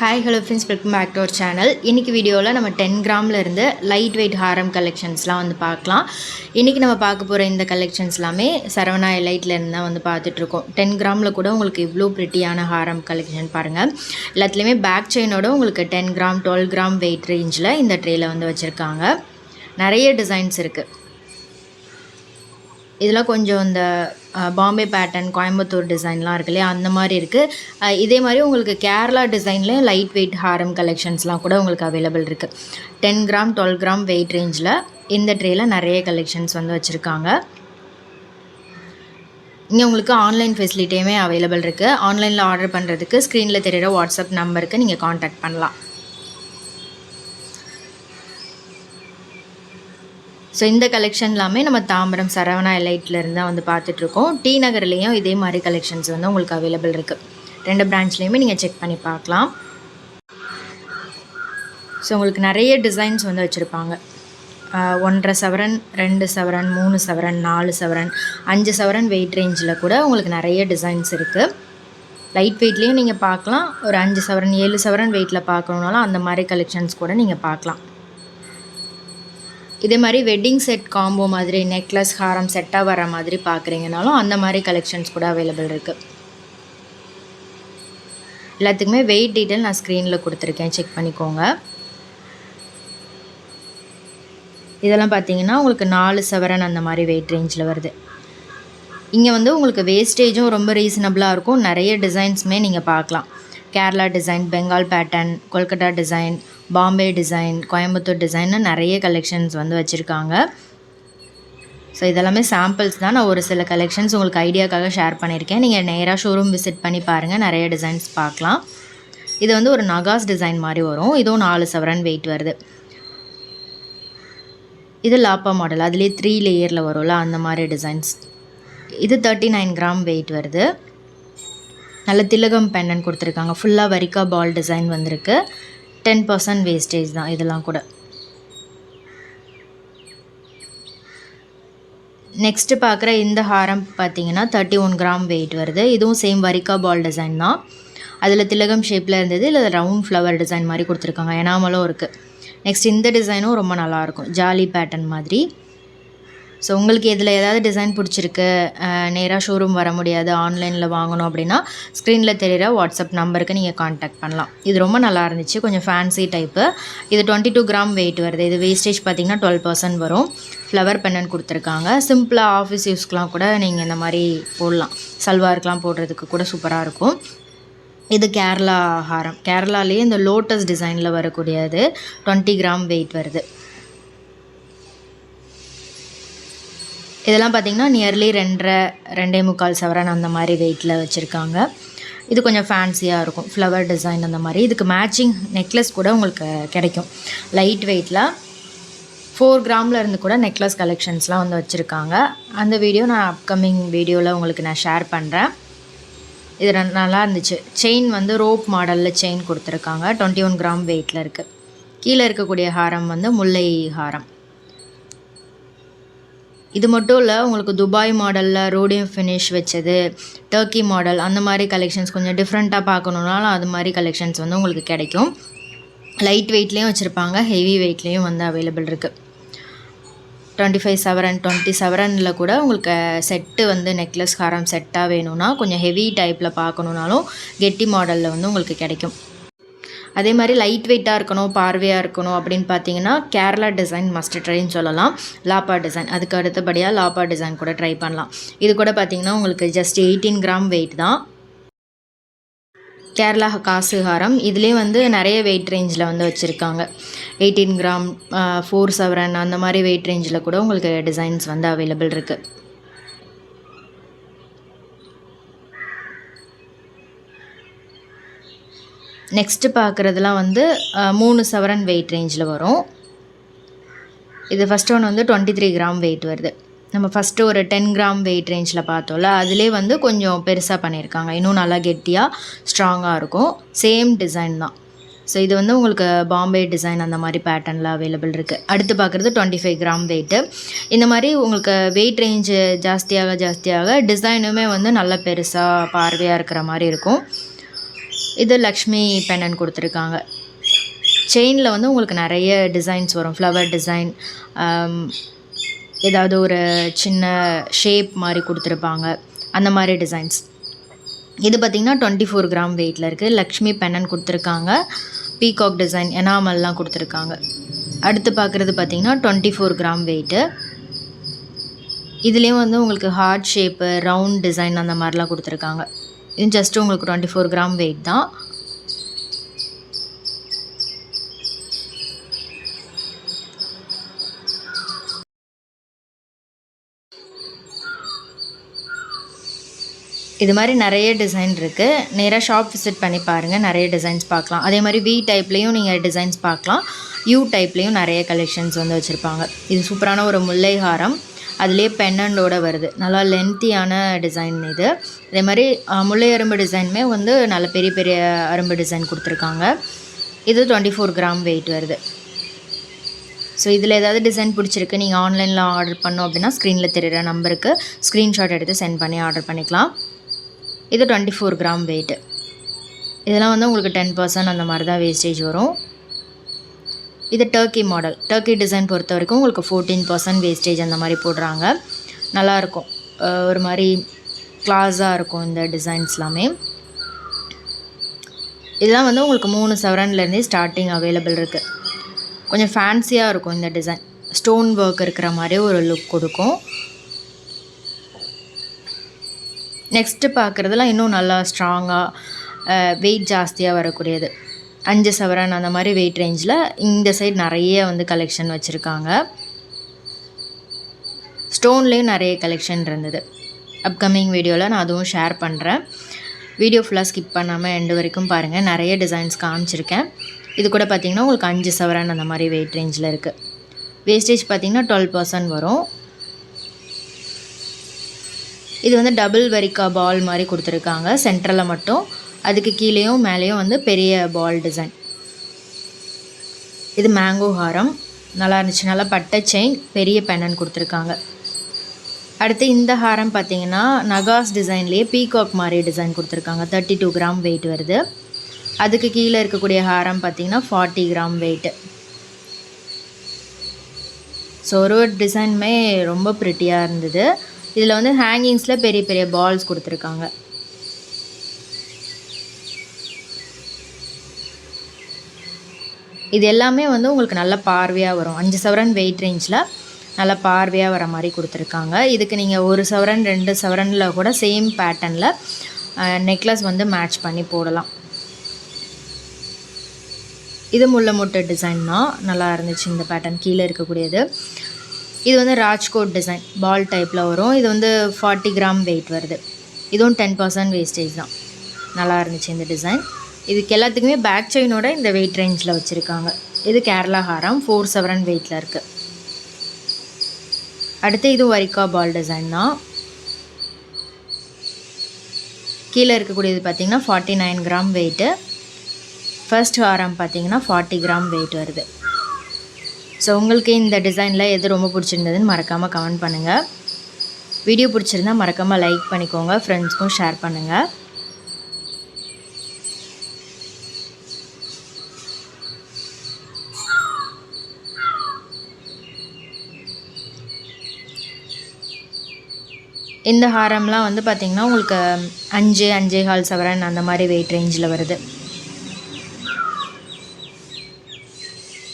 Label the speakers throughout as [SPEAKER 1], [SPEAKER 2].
[SPEAKER 1] Hi hello friends, welcome back to our channel. இன்றைக்கி வீடியோவில் நம்ம 10 கிராமில் இருந்து லைட் வெயிட் ஹாரம் கலெக்ஷன்ஸ்லாம் வந்து பார்க்கலாம். இன்றைக்கி நம்ம பார்க்க போகிற இந்த கலெக்ஷன்ஸ் எல்லாமே சரவணா எலைட்டில் இருந்து தான் வந்து பார்த்துட்ருக்கோம். 10 கிராமில் கூட உங்களுக்கு இவ்வளோ ப்ரிட்டியான ஹாரம் கலெக்ஷன் பாருங்கள். எல்லாத்துலேயுமே பேக் செயினோட உங்களுக்கு 10 கிராம் 12 கிராம் வெயிட் ரேஞ்சில் இந்த ட்ரேயில் வந்து வச்சுருக்காங்க. நிறைய டிசைன்ஸ் இருக்குது. இதெல்லாம் கொஞ்சம் இந்த பாம்பே பேட்டர்ன், கோயம்புத்தூர் டிசைன்லாம் இருக்கு இல்லையா, அந்த மாதிரி இருக்குது. இதே மாதிரி உங்களுக்கு கேரளா டிசைன்லேயும் லைட் வெயிட் ஹாரம் கலெக்ஷன்ஸ்லாம் கூட உங்களுக்கு அவைலபிள் இருக்குது. 10 கிராம் 12 கிராம் வெயிட் ரேஞ்சில் இந்த ட்ரேயில் நிறைய கலெக்ஷன்ஸ் வந்து வச்சுருக்காங்க. இங்கே உங்களுக்கு ஆன்லைன் ஃபெசிலிட்டியுமே அவைலபிள் இருக்குது. ஆன்லைனில் ஆர்டர் பண்ணுறதுக்கு ஸ்க்ரீனில் தெரிகிற வாட்ஸ்அப் நம்பருக்கு நீங்கள் காண்டாக்ட் பண்ணலாம். ஸோ இந்த கலெக்ஷன் எல்லாமே நம்ம தாம்பரம் சரவணா எலைட்லேருந்து தான் வந்து பார்த்துட்ருக்கோம். டி நகர்லேயும் இதே மாதிரி கலெக்ஷன்ஸ் வந்து உங்களுக்கு அவைலபிள் இருக்குது. 2 பிரான்ச்லேயுமே நீங்கள் செக் பண்ணி பார்க்கலாம். ஸோ உங்களுக்கு நிறைய டிசைன்ஸ் வந்து வச்சுருப்பாங்க. 1.5 சவரன், 2 சவரன், 3 சவரன், 4 சவரன், 5 சவரன் வெயிட் ரேஞ்சில் கூட உங்களுக்கு நிறைய டிசைன்ஸ் இருக்குது. லைட் வெயிட்லேயும் நீங்கள் பார்க்கலாம். ஒரு 5 சவரன் 7 சவரன் வெயிட்டில் பார்க்கணுன்னாலும் அந்த மாதிரி கலெக்ஷன்ஸ் கூட நீங்கள் பார்க்கலாம். இதே மாதிரி வெட்டிங் செட் காம்போ மாதிரி நெக்லஸ் ஹாரம் செட்டாக வர மாதிரி பார்க்குறீங்கனாலும் அந்த மாதிரி கலெக்ஷன்ஸ் கூட அவைலபிள் இருக்குது. எல்லாத்துக்குமே வெயிட் டீட்டெயில் நான் ஸ்க்ரீனில் கொடுத்துருக்கேன், செக் பண்ணிக்கோங்க. இதெல்லாம் பார்த்தீங்கன்னா உங்களுக்கு 4 சவரன் அந்த மாதிரி வெயிட் ரேஞ்சில் வருது. இங்கே வந்து உங்களுக்கு வேஸ்டேஜும் ரொம்ப ரீசனபிளாக இருக்கும். நிறைய டிசைன்ஸுமே நீங்கள் பார்க்கலாம். Kerala design, Bengal pattern, Kolkata design, Bombay design, Coimbatore டிசைன்னு நிறைய கலெக்ஷன்ஸ் வந்து வச்சுருக்காங்க. ஸோ இதெல்லாமே சாம்பிள்ஸ் தான். நான் ஒரு சில கலெக்ஷன்ஸ் உங்களுக்கு ஐடியாக்காக ஷேர் பண்ணியிருக்கேன். நீங்கள் நேராக ஷோரூம் விசிட் பண்ணி பாருங்கள், நிறைய டிசைன்ஸ் பார்க்கலாம். இது வந்து ஒரு நகாஸ் டிசைன் மாதிரி வரும். இதுவும் 4 சவரன் வெயிட் வருது. இது லாப்பா மாடல், அதுலேயே 3 லேயரில் வரும்ல, அந்த மாதிரி டிசைன்ஸ். இது 39 கிராம் வெயிட் வருது. நல்ல திலகம் பெண்ணன் கொடுத்துருக்காங்க. ஃபுல்லாக வரிக்கா பால் டிசைன் வந்திருக்கு. 10% வேஸ்டேஜ் தான் இதெல்லாம் கூட. நெக்ஸ்ட்டு பார்க்குற இந்த ஹாரம் பார்த்தீங்கன்னா 31 கிராம் வெயிட் வருது. இதுவும் சேம் வரிக்கா பால் டிசைன் தான். அதில் திலகம் ஷேப்பில் இருந்தது, இல்லை ரவுண்ட் ஃப்ளவர் டிசைன் மாதிரி கொடுத்துருக்காங்க. எனாமலும் இருக்குது. நெக்ஸ்ட் இந்த டிசைனும் ரொம்ப நல்லாயிருக்கும், ஜாலி பேட்டர்ன் மாதிரி. ஸோ உங்களுக்கு இதில் ஏதாவது டிசைன் பிடிச்சிருக்கு, நேராக ஷோரூம் வர முடியாது, ஆன்லைனில் வாங்கணும் அப்படின்னா ஸ்க்ரீனில் தெரிகிற வாட்ஸ்அப் நம்பருக்கு நீங்கள் காண்டாக்ட் பண்ணலாம். இது ரொம்ப நல்லா இருந்துச்சு, கொஞ்சம் ஃபேன்சி டைப்பு. இது 22 கிராம் வெயிட் வருது. இது வேஸ்டேஜ் பார்த்திங்கன்னா 12% வரும். ஃப்ளவர் பெண்ணன் கொடுத்துருக்காங்க. சிம்பிளாக ஆஃபீஸ் யூஸ்க்கெலாம் கூட நீங்கள் இந்த மாதிரி போடலாம். சல்வாருக்கெலாம் போடுறதுக்கு கூட சூப்பராக இருக்கும். இது கேரளா ஹாரம். கேரளாலேயே இந்த லோட்டஸ் டிசைனில் வரக்கூடியது 20 கிராம் வெயிட் வருது. இதெல்லாம் பார்த்திங்கன்னா நியர்லி 2.25 சவரன் அந்த மாதிரி வெயிட்டில் வச்சுருக்காங்க. இது கொஞ்சம் ஃபேன்சியாக இருக்கும், ஃப்ளவர் டிசைன் அந்த மாதிரி. இதுக்கு மேட்சிங் நெக்லஸ் கூட உங்களுக்கு கிடைக்கும். லைட் வெயிட்டில் 4 கிராமில் இருந்து கூட நெக்லஸ் கலெக்ஷன்ஸ்லாம் வந்து வச்சுருக்காங்க. அந்த வீடியோ நான் அப்கமிங் வீடியோவில் உங்களுக்கு நான் ஷேர் பண்ணுறேன். இது நல்லா இருந்துச்சு. செயின் வந்து ரோப் மாடலில் செயின் கொடுத்துருக்காங்க. 21 கிராம் வெயிட்டில் இருக்குது. கீழே இருக்கக்கூடிய ஹாரம் வந்து முல்லை ஹாரம். இது மட்டும் இல்லை, உங்களுக்கு துபாய் மாடலில் ரோடியம் ஃபினிஷ் வச்சது, டர்க்கி மாடல், அந்த மாதிரி கலெக்ஷன்ஸ் கொஞ்சம் டிஃப்ரெண்ட்டாக பார்க்கணுன்னாலும் அது மாதிரி கலெக்ஷன்ஸ் வந்து உங்களுக்கு கிடைக்கும். லைட் வெயிட்லேயும் வச்சுருப்பாங்க, ஹெவி வெயிட்லேயும் வந்து அவைலபிள் இருக்குது. 25 சவரன் 20 சவரனில் கூட உங்களுக்கு செட்டு வந்து நெக்லஸ் ஹாரம் செட்டாக வேணும்னா, கொஞ்சம் ஹெவி டைப்பில் பார்க்கணுன்னாலும் கெட்டி மாடலில் வந்து உங்களுக்கு கிடைக்கும். அதே மாதிரி லைட் வெயிட்டாக இருக்கணும், பார்வையாக இருக்கணும் அப்படின்னு பார்த்தீங்கன்னா கேரளா டிசைன் மஸ்ட் ட்ரைன்னு சொல்லலாம். லாப்பா டிசைன், அதுக்கு அடுத்தபடியாக லாப்பா டிசைன் கூட ட்ரை பண்ணலாம். இது கூட பார்த்தீங்கன்னா உங்களுக்கு ஜஸ்ட் 18 கிராம் வெயிட் தான். கேரளா காசு ஹாரம், இதுலேயே வந்து நிறைய வெயிட் ரேஞ்சில் வந்து வச்சுருக்காங்க. 18 கிராம் 4 சவரன் அந்த மாதிரி வெயிட் ரேஞ்சில் கூட உங்களுக்கு டிசைன்ஸ் வந்து அவைலபிள் இருக்குது. நெக்ஸ்ட்டு பார்க்குறதுலாம் வந்து 3 சவரன் வெயிட் ரேஞ்சில் வரும். இது ஃபஸ்ட்டு ஒன்று வந்து 23 கிராம் வெயிட் வருது. நம்ம ஃபஸ்ட்டு ஒரு 10 கிராம் வெயிட் ரேஞ்சில் பார்த்தோம்ல, அதிலே வந்து கொஞ்சம் பெருசாக பண்ணியிருக்காங்க. இன்னும் நல்லா கெட்டியாக ஸ்ட்ராங்காக இருக்கும். சேம் டிசைன் தான். ஸோ இது வந்து உங்களுக்கு பாம்பே டிசைன் அந்த மாதிரி பேட்டர்னில் அவைலபிள் இருக்குது. அடுத்து பார்க்குறது 25 கிராம் வெயிட்டு. இந்த மாதிரி உங்களுக்கு வெயிட் ரேஞ்சு ஜாஸ்தியாக டிசைனுமே வந்து நல்லா பெருசாக பார்வையாக இருக்கிற மாதிரி இருக்கும். இது லக்ஷ்மி பெண்ணன் கொடுத்துருக்காங்க. செயினில் வந்து உங்களுக்கு நிறைய டிசைன்ஸ் வரும். ஃப்ளவர் டிசைன், ஏதாவது ஒரு சின்ன ஷேப் மாதிரி கொடுத்துருப்பாங்க, அந்த மாதிரி டிசைன்ஸ். இது பார்த்திங்கன்னா 24 கிராம் வெயிட்டில் இருக்குது. லக்ஷ்மி பெண்ணன் கொடுத்துருக்காங்க. பீகாக் டிசைன் எனாமல்லாம் கொடுத்துருக்காங்க. அடுத்து பார்க்குறது பார்த்திங்கன்னா 24 கிராம் வெயிட்டு. இதுலேயும் வந்து உங்களுக்கு ஹார்ட் ஷேப்பு, ரவுண்ட் டிசைன் அந்த மாதிரிலாம் கொடுத்துருக்காங்க. இது ஜஸ்ட்டு உங்களுக்கு 24 கிராம் வெயிட் தான். இது மாதிரி நிறைய டிசைன் இருக்குது. நேராக ஷாப் விசிட் பண்ணி பாருங்கள், நிறைய டிசைன்ஸ் பார்க்கலாம். அதே மாதிரி வி டைப்லேயும் நீங்கள் டிசைன்ஸ் பார்க்கலாம். யூ டைப்லேயும் நிறைய கலெக்ஷன்ஸ் வந்து வச்சுருப்பாங்க. இது சூப்பரான ஒரு முல்லை ஹாரம், அதுலேயே பெண்ணண்டோடு வருது. நல்லா லென்த்தியான டிசைன் இது. அதே மாதிரி முல்லை அரும்பு டிசைனுமே வந்து நல்ல பெரிய பெரிய அரும்பு டிசைன் கொடுத்துருக்காங்க. இது 24 கிராம் வெயிட் வருது. ஸோ இதில் ஏதாவது டிசைன் பிடிச்சிருக்கு, நீங்கள் ஆன்லைனில் ஆர்டர் பண்ணோம் அப்படின்னா ஸ்க்ரீனில் தெரிகிற நம்பருக்கு ஸ்க்ரீன்ஷாட் எடுத்து சென்ட் பண்ணி ஆர்டர் பண்ணிக்கலாம். இது 24 கிராம் வெயிட்டு. இதெல்லாம் வந்து உங்களுக்கு 10% அந்த மாதிரி தான் வேஸ்டேஜ் வரும். இது டர்க்கி மாடல். டர்க்கி டிசைன் பொறுத்த வரைக்கும் உங்களுக்கு 14% வேஸ்டேஜ் அந்த மாதிரி போடுறாங்க. நல்லாயிருக்கும், ஒரு மாதிரி கிளாஸாக இருக்கும் இந்த டிசைன்ஸ் எல்லாமே. இதெல்லாம் வந்து உங்களுக்கு 3 சவரன்லேருந்தே ஸ்டார்டிங் அவைலபிள் இருக்குது. கொஞ்சம் ஃபேன்சியாக இருக்கும் இந்த டிசைன். ஸ்டோன் ஒர்க் இருக்கிற மாதிரி ஒரு லுக் கொடுக்கும். நெக்ஸ்ட்டு பார்க்குறதுலாம் இன்னும் நல்லா ஸ்ட்ராங்காக வெயிட் ஜாஸ்தியாக வரக்கூடியது. 5 சவரன் அந்த மாதிரி வெயிட் ரேஞ்சில் இந்த சைடு நிறைய வந்து கலெக்ஷன் வச்சுருக்காங்க. ஸ்டோன்லேயும் நிறைய கலெக்ஷன் இருந்தது. அப்கமிங் வீடியோவில் நான் அதுவும் ஷேர் பண்ணுறேன். வீடியோ ஃபுல்லாக ஸ்கிப் பண்ணாமல் எண்டு வரைக்கும் பாருங்கள். நிறைய டிசைன்ஸ் காமிச்சிருக்கேன். இது கூட பார்த்திங்கன்னா உங்களுக்கு 5 சவரன் அந்த மாதிரி வெயிட் ரேஞ்சில் இருக்குது. வேஸ்டேஜ் பார்த்திங்கன்னா 12% வரும். இது வந்து டபுள் வரிக்கா பால் மாதிரி கொடுத்துருக்காங்க சென்ட்ரலில் மட்டும். அதுக்கு கீழேயும் மேலேயும் வந்து பெரிய பால் டிசைன். இது மேங்கோ ஹாரம், நல்லா இருந்துச்சு. நல்லா பட்டை செயின், பெரிய பெண்ணன் கொடுத்துருக்காங்க. அடுத்து இந்த ஹாரம் பார்த்திங்கன்னா நகாஸ் டிசைன்லேயே பீகாக் மாதிரி டிசைன் கொடுத்துருக்காங்க. 32 கிராம் வெயிட் வருது. அதுக்கு கீழே இருக்கக்கூடிய ஹாரம் பார்த்திங்கன்னா 40 கிராம் வெயிட்டு. ஸோ ஒரு டிசைனுமே ரொம்ப ப்ரிட்டியாக இருந்தது. இதில் வந்து ஹேங்கிங்ஸில் பெரிய பெரிய பால்ஸ் கொடுத்துருக்காங்க. இது எல்லாமே வந்து உங்களுக்கு நல்ல பார்வையாக வரும். 5 சவரன் வெயிட் ரேஞ்சில் நல்ல பார்வையாக வர மாதிரி கொடுத்துருக்காங்க. இதுக்கு நீங்கள் 1 சவரன் 2 சவரனில் கூட சேம் பேட்டர்னில் நெக்லஸ் வந்து மேட்ச் பண்ணி போடலாம். இது முல்லை முட்டை டிசைன் தான், நல்லா இருந்துச்சு இந்த பேட்டர்ன் கீழே இருக்கக்கூடியது. இது வந்து ராஜ்கோட் டிசைன், பால் டைப்பில் வரும். இது வந்து 40 கிராம் வெயிட் வருது. இதுவும் 10% வேஸ்டேஜ் தான். நல்லா இருந்துச்சு இந்த டிசைன். இதுக்கு எல்லாத்துக்குமே பேக் செயினோட இந்த வெயிட் ரேஞ்சில் வச்சுருக்காங்க. இது கேரளா ஹாரம், 4 சவரன் வெயிட்டில் இருக்குது. அடுத்து இது வரிக்கா பால் டிசைன் தான். கீழே இருக்கக்கூடியது பார்த்திங்கன்னா 49 கிராம் வெயிட்டு. ஃபர்ஸ்ட் ஹாரம் பார்த்திங்கன்னா 40 கிராம் வெயிட் வருது. ஸோ உங்களுக்கு இந்த டிசைனில் எது ரொம்ப பிடிச்சிருந்ததுன்னு மறக்காமல் கமெண்ட் பண்ணுங்கள். வீடியோ பிடிச்சிருந்தால் மறக்காமல் லைக் பண்ணிக்கோங்க, ஃப்ரெண்ட்ஸ்க்கும் ஷேர் பண்ணுங்கள். இந்த ஹாரம்லாம் வந்து பார்த்திங்கன்னா உங்களுக்கு 5-5.25 சவரன் அந்த மாதிரி வெயிட் ரேஞ்சில் வருது.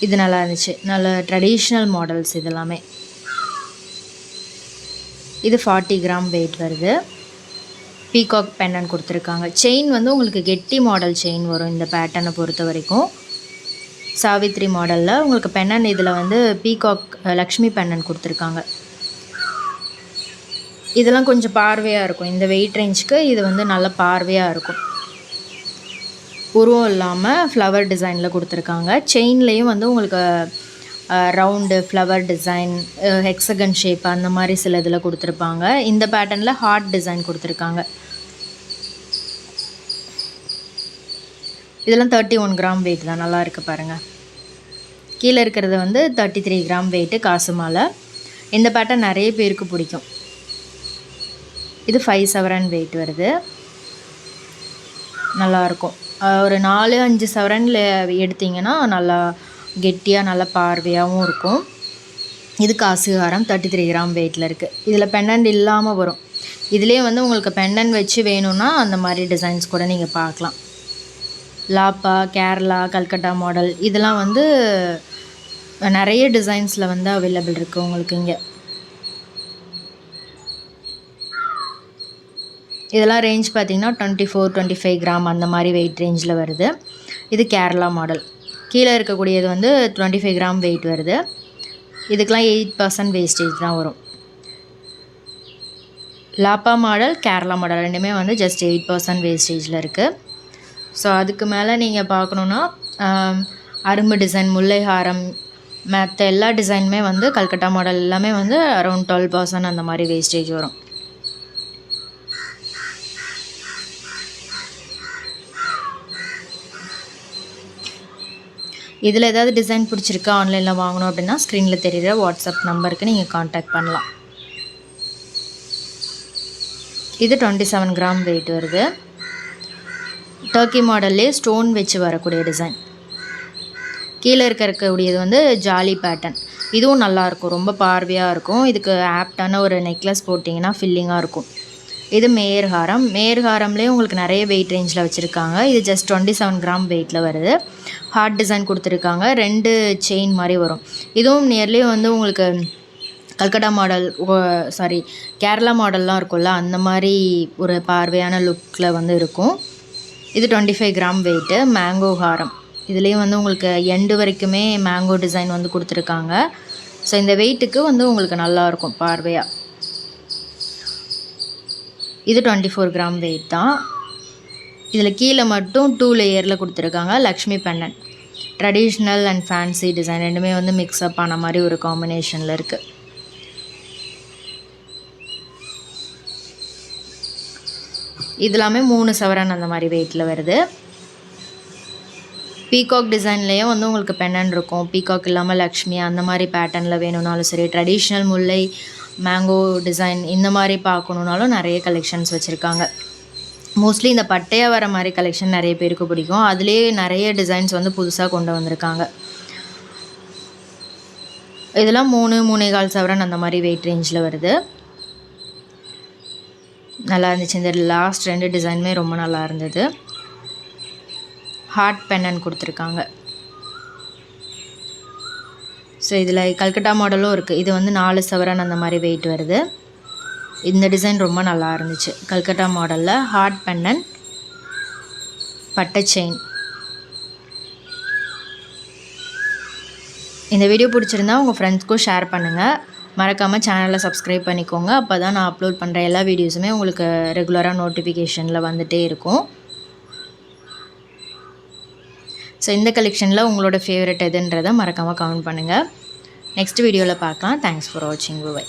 [SPEAKER 1] இது நல்லா இருந்துச்சு, நல்ல ட்ரெடிஷ்னல் மாடல்ஸ் இதெல்லாமே. இது 40 கிராம் வெயிட் வருது. பீகாக் பெண்ணன் கொடுத்துருக்காங்க. செயின் வந்து உங்களுக்கு கெட்டி மாடல் செயின் வரும் இந்த பேட்டர்னை பொறுத்த வரைக்கும். சாவித்ரி மாடலில் உங்களுக்கு பெண்ணன் இதில் வந்து பீகாக் லக்ஷ்மி பெண்ணன் கொடுத்துருக்காங்க. இதெல்லாம் கொஞ்சம் பார்வையாக இருக்கும். இந்த வெயிட் ரேஞ்சுக்கு இது வந்து நல்ல பார்வையாக இருக்கும். உருவம் இல்லாமல் ஃப்ளவர் டிசைனில் கொடுத்துருக்காங்க. செயின்லேயும் வந்து உங்களுக்கு round flower design, hexagon shape அந்த மாதிரி சில இதில் கொடுத்துருப்பாங்க. இந்த பேட்டர்னில் ஹார்ட் டிசைன் கொடுத்துருக்காங்க. இதெல்லாம் 31 கிராம் வெயிட் தான், நல்லா இருக்குது பாருங்கள். கீழே இருக்கிறது வந்து 33 கிராம் வெயிட்டு காசு மாலை. இந்த பேட்டர்ன் நிறைய பேருக்கு பிடிக்கும். இது 5 சவரன் வெயிட் வருது, நல்லாயிருக்கும். ஒரு 4-5 சவரனில் எடுத்திங்கன்னா நல்லா கெட்டியாக நல்லா பார்வையாகவும் இருக்கும். இது காசுகாரம் 33 கிராம் வெயிட்டில் இருக்குது. இதில் பெண்டன்ட் இல்லாமல் வரும். இதிலே வந்து உங்களுக்கு பெண்டன்ட் வச்சு வேணும்னா அந்த மாதிரி டிசைன்ஸ் கூட நீங்கள் பார்க்கலாம். லாப்பா, கேரளா, கல்கட்டா மாடல் இதெல்லாம் வந்து நிறைய டிசைன்ஸில் வந்து அவைலபிள் இருக்குது உங்களுக்கு இங்கே. இதெல்லாம் ரேஞ்ச் பார்த்திங்கன்னா 24-25 கிராம் அந்த மாதிரி வெயிட் ரேஞ்சில் வருது. இது கேரளா மாடல். கீழே இருக்கக்கூடியது வந்து 25 கிராம் வெயிட் வருது. இதுக்கெலாம் 8% வேஸ்டேஜ் தான் வரும். லாப்பா மாடல், கேரளா மாடல் ரெண்டுமே வந்து ஜஸ்ட் 8% வேஸ்டேஜில் இருக்குது. ஸோ அதுக்கு மேலே நீங்கள் பார்க்கணுன்னா அரும்பு டிசைன், முல்லை ஹாரம், மற்ற எல்லா டிசைனுமே வந்து கல்கட்டா மாடல் எல்லாமே வந்து அரௌண்ட் 12% அந்த மாதிரி வேஸ்டேஜ் வரும். இதில் ஏதாவது டிசைன் பிடிச்சிருக்கா, ஆன்லைனில் வாங்கணும் அப்படின்னா ஸ்க்ரீனில் தெரிகிற வாட்ஸ்அப் நம்பருக்கு நீங்கள் காண்டாக்ட் பண்ணலாம். இது 27 கிராம் வெயிட் வருது. டர்க்கி மாடல்லே ஸ்டோன் வச்சு வரக்கூடிய டிசைன். கீழே இருக்கக்கூடியது வந்து ஜாலி பேட்டர்ன். இதுவும் நல்லாயிருக்கும், ரொம்ப பார்வையாக இருக்கும். இதுக்கு ஆப்டான ஒரு நெக்லஸ் போட்டிங்கன்னா ஃபில்லிங்காக இருக்கும். இது மேர்ஹாரம். மேர்ஹாரம்லேயே உங்களுக்கு நிறைய வெயிட் ரேஞ்சில் வச்சுருக்காங்க. இது ஜஸ்ட் 27 கிராம் வெயிட்டில் வருது. ஹார்ட் டிசைன் கொடுத்துருக்காங்க. 2 செயின் மாதிரி வரும். இதுவும் நியர்லி வந்து உங்களுக்கு கல்கட்டா மாடல், கேரளா மாடல்லாம் இருக்கும்ல, அந்த மாதிரி ஒரு பார்வையான லுக்கில் வந்து இருக்கும். இது 25 கிராம் வெயிட்டு. மேங்கோ ஹாரம். இதுலேயும் வந்து உங்களுக்கு எண்டு வரைக்குமே மேங்கோ டிசைன் வந்து கொடுத்துருக்காங்க. ஸோ இந்த வெயிட்டுக்கு வந்து உங்களுக்கு நல்லாயிருக்கும் பார்வையாக. இது 24 கிராம் வெயிட் தான். இதில் கீழே மட்டும் 2 லேயரில் கொடுத்துருக்காங்க. Lakshmi pendant. Traditional and fancy design ரெண்டுமே வந்து மிக்ஸ்அப் ஆன மாதிரி ஒரு காம்பினேஷனில் இருக்குது. இதெல்லாமே 3 சவரன் அந்த மாதிரி வெயிட்டில் வருது. பீகாக் டிசைன்லேயே வந்து உங்களுக்கு பெண்டன்ட் இருக்கும். பீகாக் இல்லாமல் லக்ஷ்மி அந்த மாதிரி பேட்டர்னில் வேணும்னாலும் சரி, ட்ரெடிஷ்னல் முல்லை, மேங்கோ டிசைன் இந்த மாதிரி பார்க்கணுன்னாலும் நிறைய கலெக்ஷன்ஸ் வச்சுருக்காங்க. மோஸ்ட்லி இந்த பட்டையாக வர மாதிரி கலெக்ஷன் நிறைய பேருக்கு பிடிக்கும். அதுலேயே நிறைய டிசைன்ஸ் வந்து புதுசாக கொண்டு வந்திருக்காங்க. இதெல்லாம் 3-3.25 சவரன் அந்த மாதிரி வெயிட் ரேஞ்சில் வருது. நல்லா இருந்துச்சு. இந்த லாஸ்ட் 2 டிசைனுமே ரொம்ப நல்லா இருந்தது. ஹார்ட் பென்னன் கொடுத்துருக்காங்க. ஸோ இதில் கல்கட்டா மாடலும் இருக்குது. இது வந்து 4 சவரன் அந்த மாதிரி வெயிட் வருது. இந்த டிசைன் ரொம்ப நல்லா இருந்துச்சு. கல்கட்டா மாடலில் ஹார்ட் பென்னன், பட்டை செயின். இந்த வீடியோ பிடிச்சிருந்தா உங்கள் ஃப்ரெண்ட்ஸ்க்கும் ஷேர் பண்ணுங்கள். மறக்காமல் சேனலை சப்ஸ்கிரைப் பண்ணிக்கோங்க. அப்போ தான் நான் அப்லோட் பண்ணுற எல்லா வீடியோஸுமே உங்களுக்கு ரெகுலராக நோட்டிஃபிகேஷனில் வந்துகிட்டே இருக்கும். ஸோ இந்த கலெக்ஷனில் உங்களோட ஃபேவரட் எதுன்றதை மறக்காமல் கமெண்ட் பண்ணுங்கள். நெக்ஸ்ட் வீடியோவில் பார்க்கலாம். தேங்க்ஸ் ஃபார் வாட்சிங். பை.